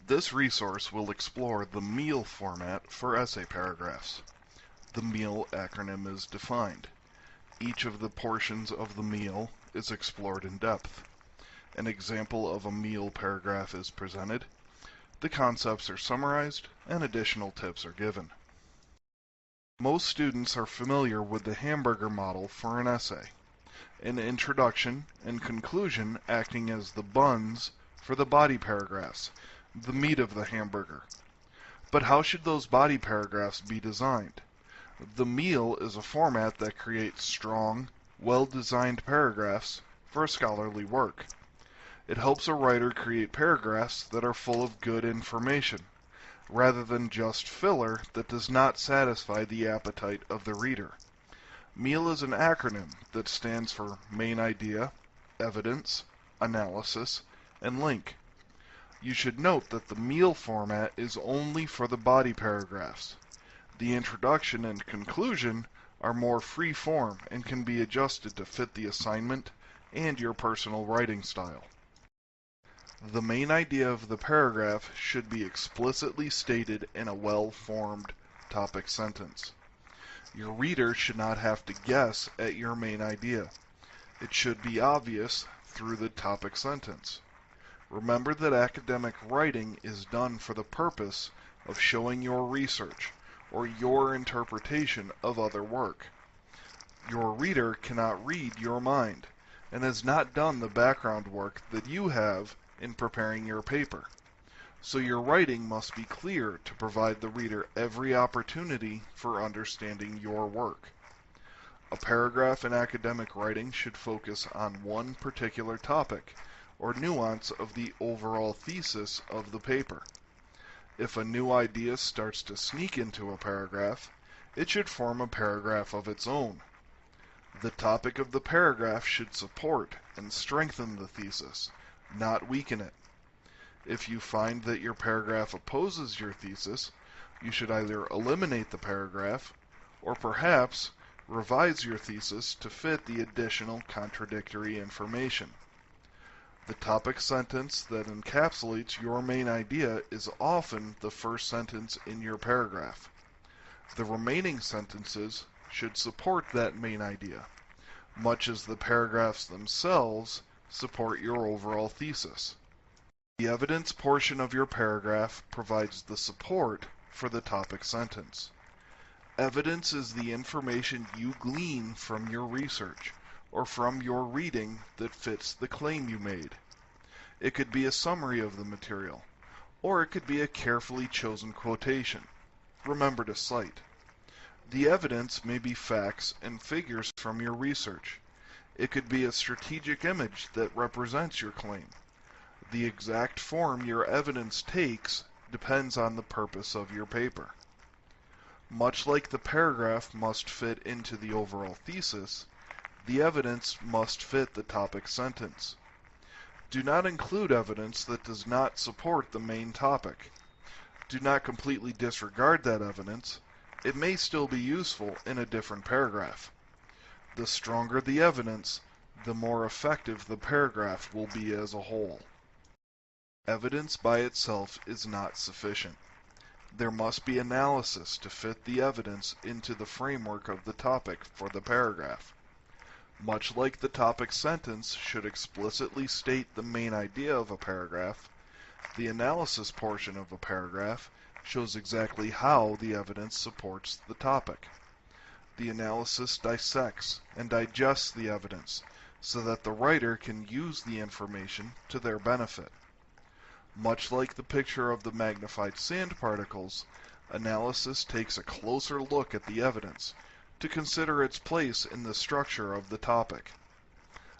This resource will explore the MEAL format for essay paragraphs. The MEAL acronym is defined. Each of the portions of the MEAL is explored in depth. An example of a MEAL paragraph is presented. The concepts are summarized, and additional tips are given. Most students are familiar with the hamburger model for an essay. An introduction and conclusion acting as the buns for the body paragraphs, the meat of the hamburger. But how should those body paragraphs be designed? The MEAL is a format that creates strong, well-designed paragraphs for a scholarly work. It helps a writer create paragraphs that are full of good information, rather than just filler that does not satisfy the appetite of the reader. MEAL is an acronym that stands for Main Idea, Evidence, Analysis, and Link. You should note that the MEAL format is only for the body paragraphs. The introduction and conclusion are more free form and can be adjusted to fit the assignment and your personal writing style. The main idea of the paragraph should be explicitly stated in a well-formed topic sentence. Your reader should not have to guess at your main idea. It should be obvious through the topic sentence. Remember that academic writing is done for the purpose of showing your research or your interpretation of other work. Your reader cannot read your mind and has not done the background work that you have in preparing your paper. So your writing must be clear to provide the reader every opportunity for understanding your work. A paragraph in academic writing should focus on one particular topic or nuance of the overall thesis of the paper. If a new idea starts to sneak into a paragraph, it should form a paragraph of its own. The topic of the paragraph should support and strengthen the thesis, not weaken it. If you find that your paragraph opposes your thesis, you should either eliminate the paragraph or perhaps revise your thesis to fit the additional contradictory information. The topic sentence that encapsulates your main idea is often the first sentence in your paragraph. The remaining sentences should support that main idea, much as the paragraphs themselves support your overall thesis. The evidence portion of your paragraph provides the support for the topic sentence. Evidence is the information you glean from your research or from your reading that fits the claim you made. It could be a summary of the material, or it could be a carefully chosen quotation. Remember to cite. The evidence may be facts and figures from your research. It could be a strategic image that represents your claim. The exact form your evidence takes depends on the purpose of your paper. Much like the paragraph must fit into the overall thesis, the evidence must fit the topic sentence. Do not include evidence that does not support the main topic. Do not completely disregard that evidence. It may still be useful in a different paragraph. The stronger the evidence, the more effective the paragraph will be as a whole. Evidence by itself is not sufficient. There must be analysis to fit the evidence into the framework of the topic for the paragraph. Much like the topic sentence should explicitly state the main idea of a paragraph, the analysis portion of a paragraph shows exactly how the evidence supports the topic. The analysis dissects and digests the evidence so that the writer can use the information to their benefit. Much like the picture of the magnified sand particles, analysis takes a closer look at the evidence to consider its place in the structure of the topic.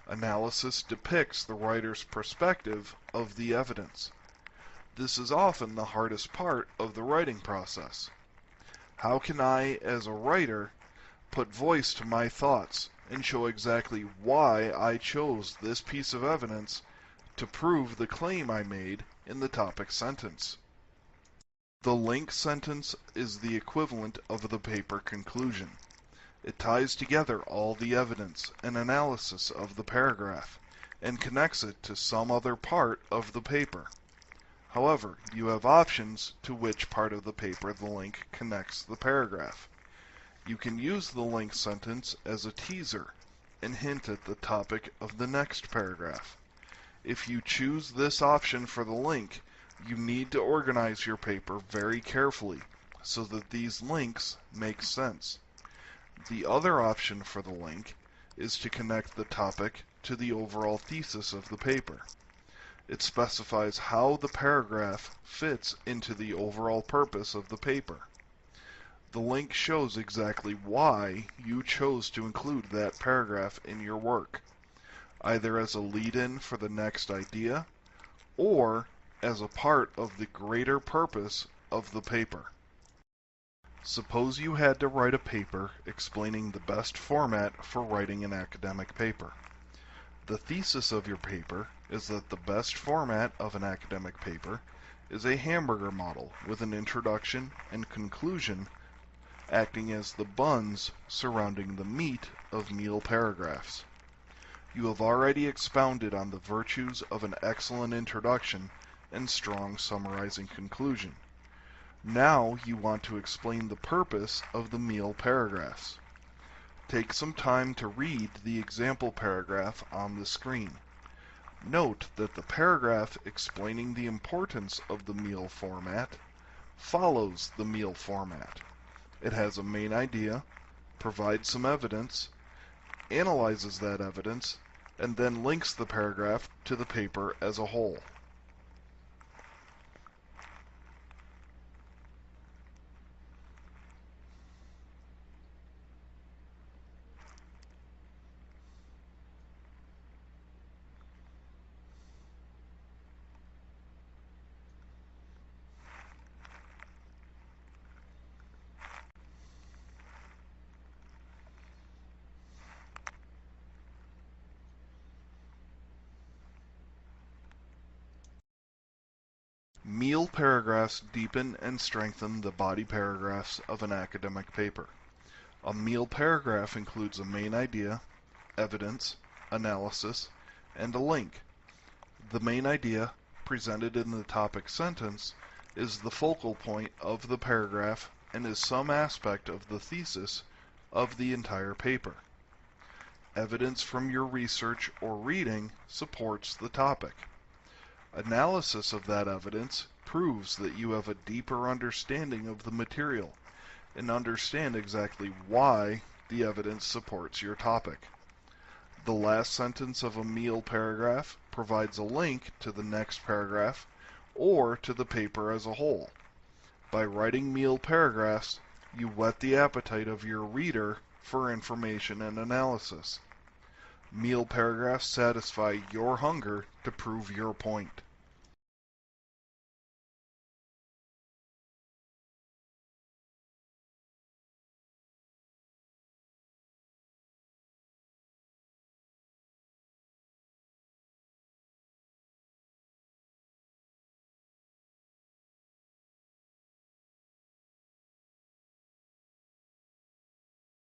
Analysis depicts the writer's perspective of the evidence. This is often the hardest part of the writing process. How can I, as a writer, put voice to my thoughts and show exactly why I chose this piece of evidence to prove the claim I made in the topic sentence? The link sentence is the equivalent of the paper conclusion. It ties together all the evidence and analysis of the paragraph and connects it to some other part of the paper. However, you have options to which part of the paper the link connects the paragraph. You can use the link sentence as a teaser and hint at the topic of the next paragraph. If you choose this option for the link, you need to organize your paper very carefully so that these links make sense. The other option for the link is to connect the topic to the overall thesis of the paper. It specifies how the paragraph fits into the overall purpose of the paper. The link shows exactly why you chose to include that paragraph in your work, either as a lead-in for the next idea or as a part of the greater purpose of the paper. Suppose you had to write a paper explaining the best format for writing an academic paper. The thesis of your paper is that the best format of an academic paper is a hamburger model with an introduction and conclusion acting as the buns surrounding the meat of meal paragraphs. You have already expounded on the virtues of an excellent introduction and strong summarizing conclusion. Now you want to explain the purpose of the meal paragraphs. Take some time to read the example paragraph on the screen. Note that the paragraph explaining the importance of the meal format follows the meal format. It has a main idea, provides some evidence, analyzes that evidence, and then links the paragraph to the paper as a whole. Meal paragraphs deepen and strengthen the body paragraphs of an academic paper. A meal paragraph includes a main idea, evidence, analysis, and a link. The main idea, presented in the topic sentence, is the focal point of the paragraph and is some aspect of the thesis of the entire paper. Evidence from your research or reading supports the topic. Analysis of that evidence proves that you have a deeper understanding of the material and understand exactly why the evidence supports your topic. The last sentence of a meal paragraph provides a link to the next paragraph or to the paper as a whole. By writing meal paragraphs, you whet the appetite of your reader for information and analysis. Meal paragraphs satisfy your hunger to prove your point.